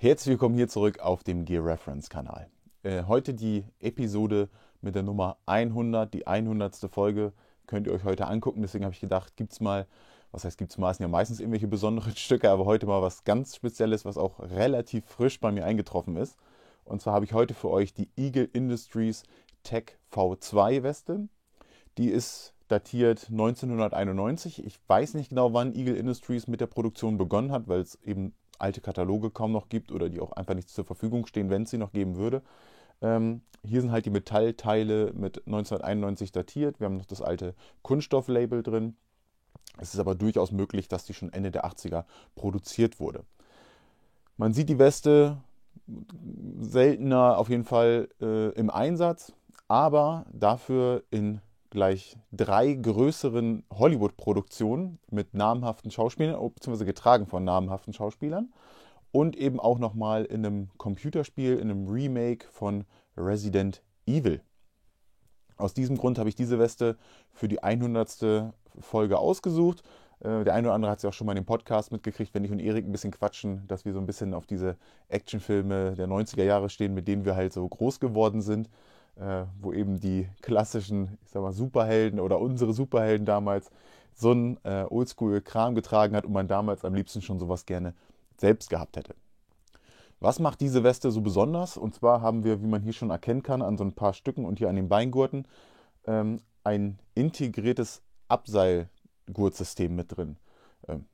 Herzlich willkommen hier zurück auf dem Gear Reference Kanal. Heute die Episode mit der Nummer 100, die 100. Folge. Könnt ihr euch heute angucken, deswegen habe ich gedacht, gibt's mal, was heißt gibt's mal, es sind ja meistens irgendwelche besonderen Stücke, aber heute mal was ganz Spezielles, was auch relativ frisch bei mir eingetroffen ist. Und zwar habe ich heute für euch die Eagle Industries Tech V2 Weste. Die ist datiert 1991. Ich weiß nicht genau, wann Eagle Industries mit der Produktion begonnen hat, weil es eben alte Kataloge kaum noch gibt oder die auch einfach nicht zur Verfügung stehen, wenn es sie noch geben würde. Hier sind halt die Metallteile mit 1991 datiert. Wir haben noch das alte Kunststofflabel drin. Es ist aber durchaus möglich, dass die schon Ende der 80er produziert wurde. Man sieht die Weste seltener auf jeden Fall im Einsatz, aber dafür in gleich 3 größeren Hollywood-Produktionen mit namhaften Schauspielern, beziehungsweise getragen von namhaften Schauspielern und eben auch nochmal in einem Computerspiel, in einem Remake von Resident Evil. Aus diesem Grund habe ich diese Weste für die 100. Folge ausgesucht. Der eine oder andere hat es ja auch schon mal in dem Podcast mitgekriegt, wenn ich und Erik ein bisschen quatschen, dass wir so ein bisschen auf diese Actionfilme der 90er Jahre stehen, mit denen wir halt so groß geworden sind. Wo eben die klassischen, ich sag mal, Superhelden oder unsere Superhelden damals so einen Oldschool-Kram getragen hat und man damals am liebsten schon sowas gerne selbst gehabt hätte. Was macht diese Weste so besonders? Und zwar haben wir, wie man hier schon erkennen kann, an so ein paar Stücken und hier an den Beingurten ein integriertes Abseilgurtsystem mit drin.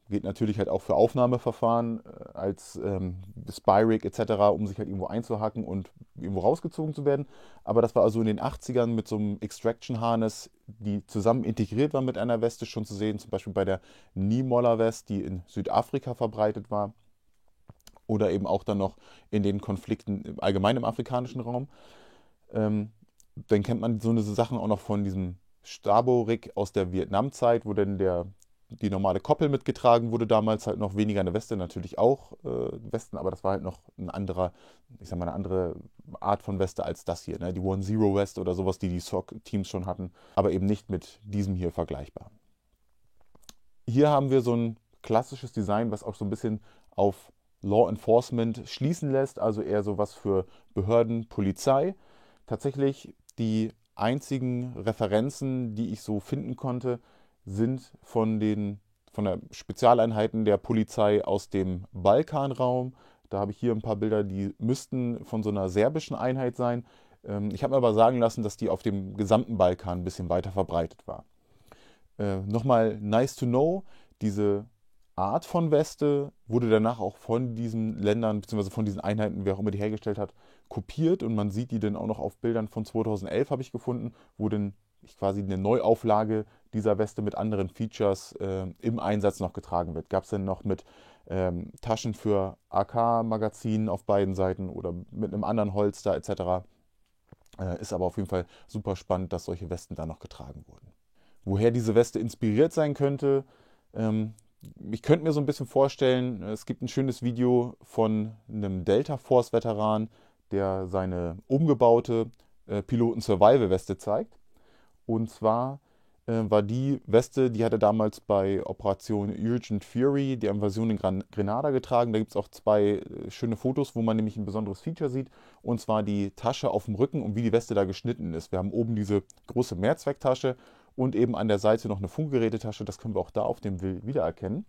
Geht natürlich halt auch für Aufnahmeverfahren als Spy-Rig etc., um sich halt irgendwo einzuhacken und irgendwo rausgezogen zu werden. Aber das war also in den 80ern mit so einem Extraction-Harness, die zusammen integriert war mit einer Weste, schon zu sehen, zum Beispiel bei der Niemoller-West, die in Südafrika verbreitet war. Oder eben auch dann noch in den Konflikten allgemein im afrikanischen Raum. Dann kennt man so eine Sachen auch noch von diesem Stabo-Rig aus der Vietnamzeit, wo dann die normale Koppel mitgetragen wurde, damals halt noch weniger eine Weste, natürlich auch Westen, aber das war halt noch ein anderer, ich sag mal, eine andere Art von Weste als das hier, ne? Die One-Zero West oder sowas, die SOC-Teams schon hatten, aber eben nicht mit diesem hier vergleichbar. Hier haben wir so ein klassisches Design, was auch so ein bisschen auf Law Enforcement schließen lässt, also eher sowas für Behörden, Polizei. Tatsächlich die einzigen Referenzen, die ich so finden konnte, sind von der Spezialeinheiten der Polizei aus dem Balkanraum. Da habe ich hier ein paar Bilder, die müssten von so einer serbischen Einheit sein. Ich habe mir aber sagen lassen, dass die auf dem gesamten Balkan ein bisschen weiter verbreitet war. Nochmal nice to know, diese Art von Weste wurde danach auch von diesen Ländern bzw. von diesen Einheiten, wer auch immer die hergestellt hat, kopiert und man sieht die dann auch noch auf Bildern von 2011 habe ich gefunden, wo dann quasi eine Neuauflage dieser Weste mit anderen Features im Einsatz noch getragen wird. Gab es dann noch mit Taschen für AK-Magazinen auf beiden Seiten oder mit einem anderen Holster etc. Ist aber auf jeden Fall super spannend, dass solche Westen da noch getragen wurden. Woher diese Weste inspiriert sein könnte, ich könnte mir so ein bisschen vorstellen, es gibt ein schönes Video von einem Delta Force Veteran, der seine umgebaute Piloten-Survival-Weste zeigt. Und zwar war die Weste, die hat er damals bei Operation Urgent Fury, die Invasion in Grenada getragen. Da gibt es auch 2 schöne Fotos, wo man nämlich ein besonderes Feature sieht. Und zwar die Tasche auf dem Rücken und wie die Weste da geschnitten ist. Wir haben oben diese große Mehrzwecktasche und eben an der Seite noch eine Funkgerätetasche. Das können wir auch da auf dem Bild wiedererkennen.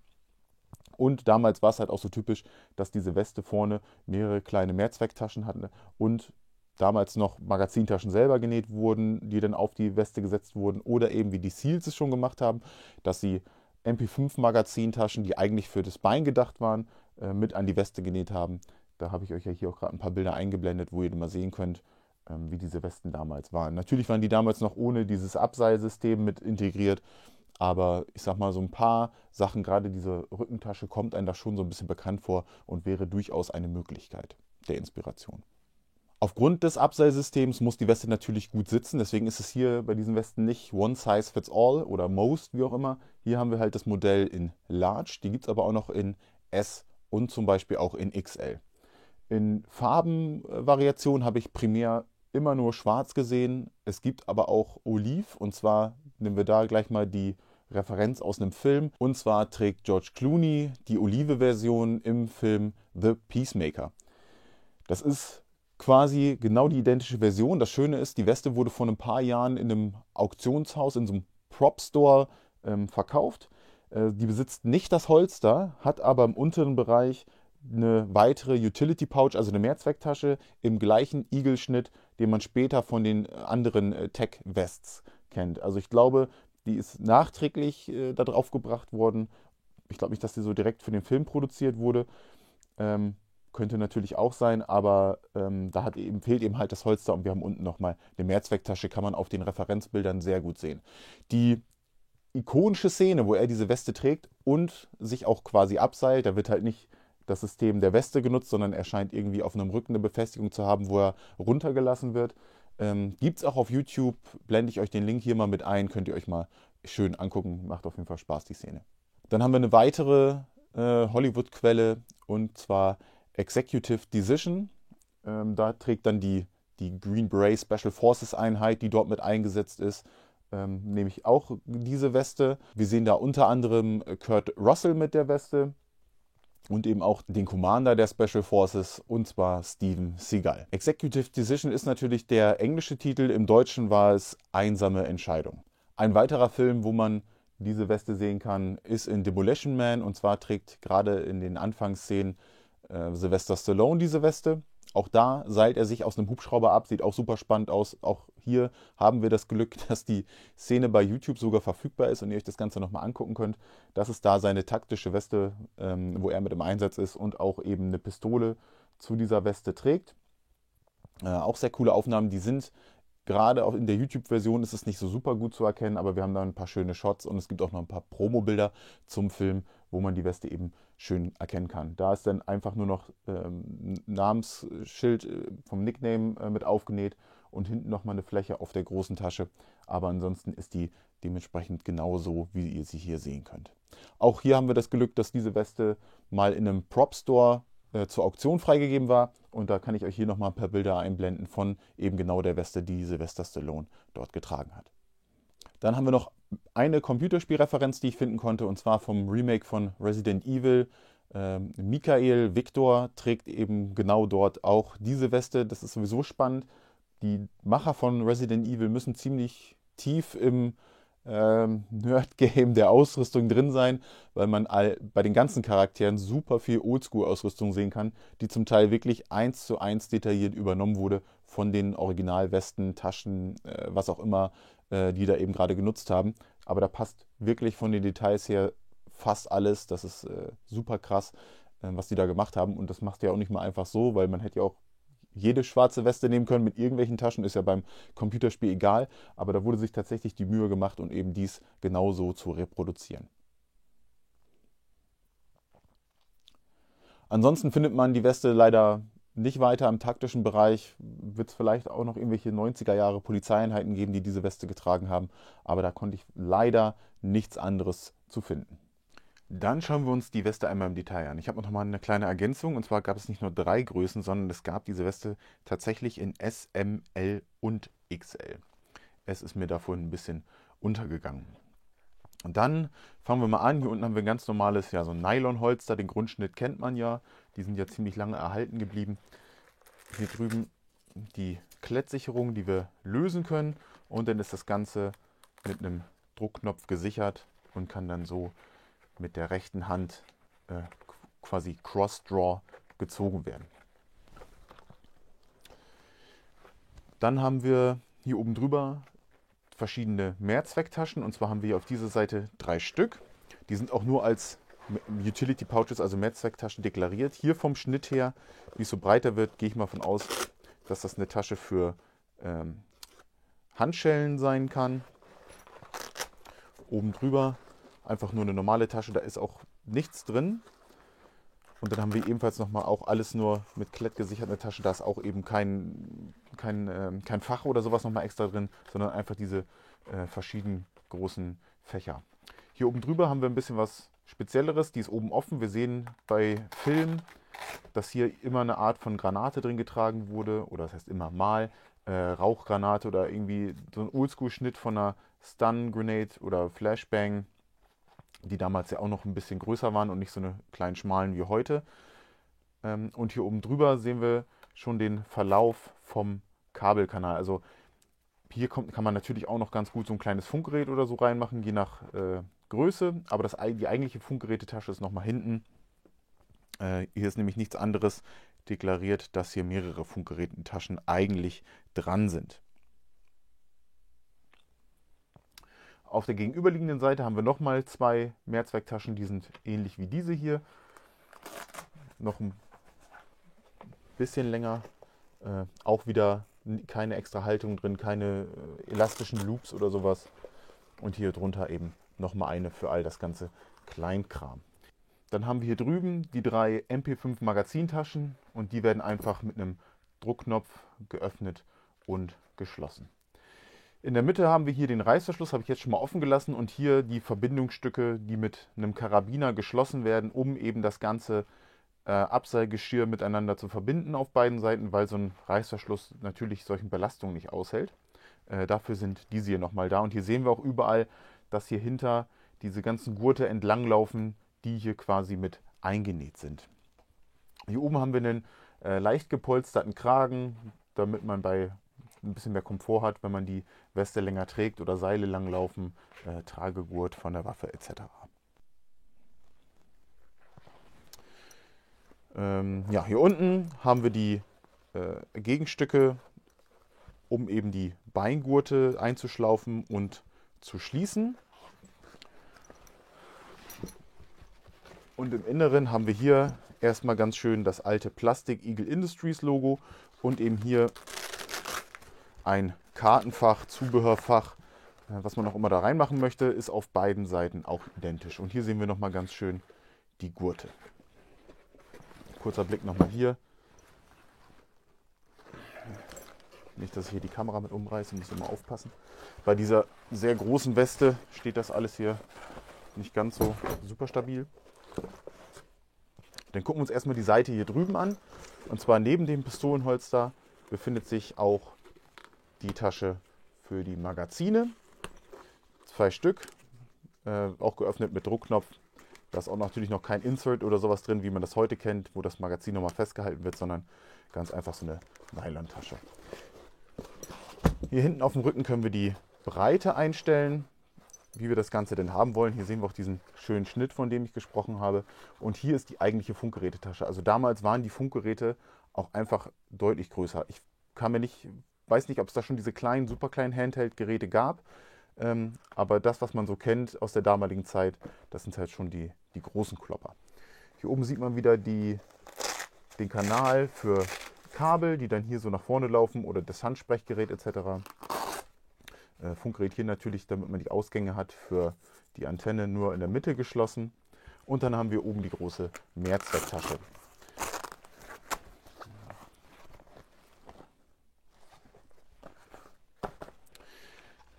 Und damals war es halt auch so typisch, dass diese Weste vorne mehrere kleine Mehrzwecktaschen hatten und damals noch Magazintaschen selber genäht wurden, die dann auf die Weste gesetzt wurden oder eben wie die Seals es schon gemacht haben, dass sie MP5-Magazintaschen, die eigentlich für das Bein gedacht waren, mit an die Weste genäht haben. Da habe ich euch ja hier auch gerade ein paar Bilder eingeblendet, wo ihr mal sehen könnt, wie diese Westen damals waren. Natürlich waren die damals noch ohne dieses Abseilsystem mit integriert, aber ich sag mal, so ein paar Sachen, gerade diese Rückentasche, kommt einem da schon so ein bisschen bekannt vor und wäre durchaus eine Möglichkeit der Inspiration. Aufgrund des Abseilsystems muss die Weste natürlich gut sitzen, deswegen ist es hier bei diesen Westen nicht One Size Fits All oder Most, wie auch immer. Hier haben wir halt das Modell in Large, die gibt es aber auch noch in S und zum Beispiel auch in XL. In Farbenvariationen habe ich primär immer nur schwarz gesehen, es gibt aber auch Oliv und zwar nehmen wir da gleich mal die Referenz aus einem Film und zwar trägt George Clooney die Olive-Version im Film The Peacemaker. Das ist quasi genau die identische Version. Das Schöne ist, die Weste wurde vor ein paar Jahren in einem Auktionshaus, in so einem Prop-Store verkauft. Die besitzt nicht das Holster, hat aber im unteren Bereich eine weitere Utility Pouch, also eine Mehrzwecktasche im gleichen Igelschnitt, den man später von den anderen Tech-Vests kennt. Also ich glaube, die ist nachträglich da drauf gebracht worden. Ich glaube nicht, dass die so direkt für den Film produziert wurde. Ähm, Könnte natürlich auch sein, aber fehlt eben halt das Holster und wir haben unten nochmal eine Mehrzwecktasche, kann man auf den Referenzbildern sehr gut sehen. Die ikonische Szene, wo er diese Weste trägt und sich auch quasi abseilt, da wird halt nicht das System der Weste genutzt, sondern er scheint irgendwie auf einem Rücken eine Befestigung zu haben, wo er runtergelassen wird. Gibt es auch auf YouTube, blende ich euch den Link hier mal mit ein, könnt ihr euch mal schön angucken, macht auf jeden Fall Spaß, die Szene. Dann haben wir eine weitere Hollywood-Quelle und zwar Executive Decision. Da trägt dann die Green Beret Special Forces Einheit, die dort mit eingesetzt ist, nämlich auch diese Weste. Wir sehen da unter anderem Kurt Russell mit der Weste und eben auch den Commander der Special Forces, und zwar Steven Seagal. Executive Decision ist natürlich der englische Titel, im Deutschen war es Einsame Entscheidung. Ein weiterer Film, wo man diese Weste sehen kann, ist in Demolition Man, und zwar trägt gerade in den Anfangsszenen Sylvester Stallone diese Weste. Auch da seilt er sich aus einem Hubschrauber ab, sieht auch super spannend aus. Auch hier haben wir das Glück, dass die Szene bei YouTube sogar verfügbar ist und ihr euch das Ganze nochmal angucken könnt. Das ist da seine taktische Weste, wo er mit im Einsatz ist und auch eben eine Pistole zu dieser Weste trägt. Auch sehr coole Aufnahmen, die sind gerade auch in der YouTube-Version ist es nicht so super gut zu erkennen, aber wir haben da ein paar schöne Shots und es gibt auch noch ein paar Promo-Bilder zum Film, wo man die Weste eben schön erkennen kann. Da ist dann einfach nur noch ein Namensschild vom Nickname mit aufgenäht und hinten nochmal eine Fläche auf der großen Tasche. Aber ansonsten ist die dementsprechend genauso, wie ihr sie hier sehen könnt. Auch hier haben wir das Glück, dass diese Weste mal in einem Prop-Store zur Auktion freigegeben war. Und da kann ich euch hier nochmal ein paar Bilder einblenden von eben genau der Weste, die Sylvester Stallone dort getragen hat. Dann haben wir noch eine Computerspielreferenz, die ich finden konnte, und zwar vom Remake von Resident Evil. Michael Victor trägt eben genau dort auch diese Weste. Das ist sowieso spannend. Die Macher von Resident Evil müssen ziemlich tief im Nerd-Game der Ausrüstung drin sein, weil man bei den ganzen Charakteren super viel Oldschool-Ausrüstung sehen kann, die zum Teil wirklich 1:1 detailliert übernommen wurde von den Originalwesten, Taschen, was auch immer, die da eben gerade genutzt haben. Aber da passt wirklich von den Details her fast alles. Das ist super krass, was die da gemacht haben. Und das macht ja auch nicht mal einfach so, weil man hätte ja auch jede schwarze Weste nehmen können mit irgendwelchen Taschen, ist ja beim Computerspiel egal, aber da wurde sich tatsächlich die Mühe gemacht, um eben dies genauso zu reproduzieren. Ansonsten findet man die Weste leider nicht weiter im taktischen Bereich. Wird es vielleicht auch noch irgendwelche 90er Jahre Polizeieinheiten geben, die diese Weste getragen haben, aber da konnte ich leider nichts anderes zu finden. Dann schauen wir uns die Weste einmal im Detail an. Ich habe noch mal eine kleine Ergänzung, und zwar gab es nicht nur 3 Größen, sondern es gab diese Weste tatsächlich in S, M, L und XL. Es ist mir da vorhin ein bisschen untergegangen. Und dann fangen wir mal an. Hier unten haben wir ein ganz normales, ja, so ein Nylonholster. Den Grundschnitt kennt man ja. Die sind ja ziemlich lange erhalten geblieben. Hier drüben die Klettsicherung, die wir lösen können. Und dann ist das Ganze mit einem Druckknopf gesichert und kann dann so mit der rechten Hand quasi Cross-Draw gezogen werden. Dann haben wir hier oben drüber verschiedene Mehrzwecktaschen, und zwar haben wir hier auf dieser Seite 3 Stück. Die sind auch nur als Utility Pouches, also Mehrzwecktaschen, deklariert. Hier vom Schnitt her, wie es so breiter wird, gehe ich mal von aus, dass das eine Tasche für Handschellen sein kann. Oben drüber einfach nur eine normale Tasche, da ist auch nichts drin. Und dann haben wir ebenfalls nochmal auch alles nur mit Klett gesicherte Tasche. Da ist auch eben kein Fach oder sowas nochmal extra drin, sondern einfach diese verschiedenen großen Fächer. Hier oben drüber haben wir ein bisschen was Spezielleres. Die ist oben offen. Wir sehen bei Filmen, dass hier immer eine Art von Granate drin getragen wurde. Oder das heißt immer mal Rauchgranate oder irgendwie so ein Oldschool-Schnitt von einer Stun-Grenade oder Flashbang, die damals ja auch noch ein bisschen größer waren und nicht so eine kleinen schmalen wie heute. Und hier oben drüber sehen wir schon den Verlauf vom Kabelkanal. Also hier kann man natürlich auch noch ganz gut so ein kleines Funkgerät oder so reinmachen, je nach Größe. Aber die eigentliche Funkgerätetasche ist nochmal hinten. Hier ist nämlich nichts anderes deklariert, dass hier mehrere Funkgerätetaschen eigentlich dran sind. Auf der gegenüberliegenden Seite haben wir nochmal 2 Mehrzwecktaschen, die sind ähnlich wie diese hier. Noch ein bisschen länger. Auch wieder keine extra Haltung drin, keine elastischen Loops oder sowas. Und hier drunter eben nochmal eine für all das ganze Kleinkram. Dann haben wir hier drüben die 3 MP5 Magazintaschen und die werden einfach mit einem Druckknopf geöffnet und geschlossen. In der Mitte haben wir hier den Reißverschluss, habe ich jetzt schon mal offen gelassen, und hier die Verbindungsstücke, die mit einem Karabiner geschlossen werden, um eben das ganze Abseilgeschirr miteinander zu verbinden auf beiden Seiten, weil so ein Reißverschluss natürlich solchen Belastungen nicht aushält. Dafür sind diese hier nochmal da, und hier sehen wir auch überall, dass hier hinter diese ganzen Gurte entlanglaufen, die hier quasi mit eingenäht sind. Hier oben haben wir einen leicht gepolsterten Kragen, damit man bei ein bisschen mehr Komfort hat, wenn man die Weste länger trägt oder Seile langlaufen, Tragegurt von der Waffe etc. Ja, hier unten haben wir die Gegenstücke, um eben die Beingurte einzuschlaufen und zu schließen. Und im Inneren haben wir hier erstmal ganz schön das alte Plastic Eagle Industries Logo und eben hier ein Kartenfach, Zubehörfach, was man auch immer da reinmachen möchte, ist auf beiden Seiten auch identisch. Und hier sehen wir nochmal ganz schön die Gurte. Kurzer Blick nochmal hier. Nicht, dass ich hier die Kamera mit umreiße, muss immer aufpassen. Bei dieser sehr großen Weste steht das alles hier nicht ganz so super stabil. Dann gucken wir uns erstmal die Seite hier drüben an. Und zwar neben dem Pistolenholster befindet sich auch die Tasche für die Magazine. 2 Stück, auch geöffnet mit Druckknopf. Da ist auch natürlich noch kein Insert oder sowas drin, wie man das heute kennt, wo das Magazin nochmal festgehalten wird, sondern ganz einfach so eine Nylon-Tasche. Hier hinten auf dem Rücken können wir die Breite einstellen, wie wir das Ganze denn haben wollen. Hier sehen wir auch diesen schönen Schnitt, von dem ich gesprochen habe. Und hier ist die eigentliche Funkgerätetasche. Also damals waren die Funkgeräte auch einfach deutlich größer. Ich weiß nicht, ob es da schon diese kleinen, super kleinen Handheld-Geräte gab. Aber das, was man so kennt aus der damaligen Zeit, das sind halt schon die großen Klopper. Hier oben sieht man wieder den Kanal für Kabel, die dann hier so nach vorne laufen, oder das Handsprechgerät etc. Funkgerät hier natürlich, damit man die Ausgänge hat, für die Antenne nur in der Mitte geschlossen. Und dann haben wir oben die große Mehrzwecktasche.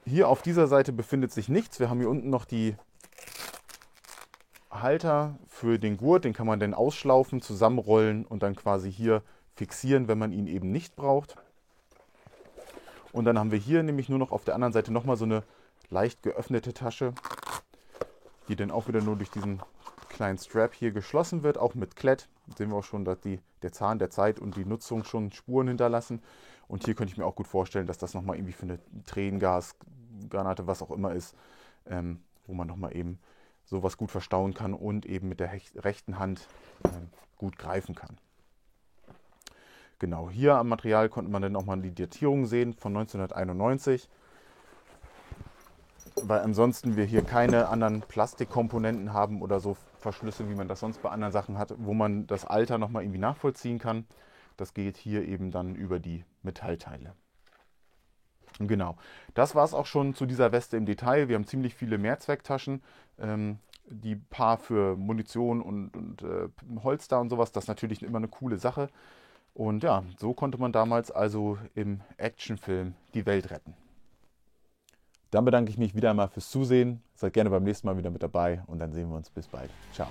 Hier auf dieser Seite befindet sich nichts. Wir haben hier unten noch die Halter für den Gurt. Den kann man dann ausschlaufen, zusammenrollen und dann quasi hier fixieren, wenn man ihn eben nicht braucht. Und dann haben wir hier nämlich nur noch auf der anderen Seite nochmal so eine leicht geöffnete Tasche, die dann auch wieder nur durch diesen kleinen Strap hier geschlossen wird, auch mit Klett. Da sehen wir auch schon, dass der Zahn der Zeit und die Nutzung schon Spuren hinterlassen. Und hier könnte ich mir auch gut vorstellen, dass das nochmal irgendwie für eine Tränengasgranate, was auch immer ist, wo man nochmal eben sowas gut verstauen kann und eben mit der rechten Hand gut greifen kann. Genau, hier am Material konnte man dann auch mal die Datierung sehen von 1991. Weil ansonsten wir hier keine anderen Plastikkomponenten haben oder so Verschlüsse, wie man das sonst bei anderen Sachen hat, wo man das Alter nochmal irgendwie nachvollziehen kann. Das geht hier eben dann über die Metallteile. Und genau, das war es auch schon zu dieser Weste im Detail. Wir haben ziemlich viele Mehrzwecktaschen, die paar für Munition und Holster und sowas. Das ist natürlich immer eine coole Sache. Und ja, so konnte man damals also im Actionfilm die Welt retten. Dann bedanke ich mich wieder einmal fürs Zusehen. Seid gerne beim nächsten Mal wieder mit dabei und dann sehen wir uns. Bis bald. Ciao.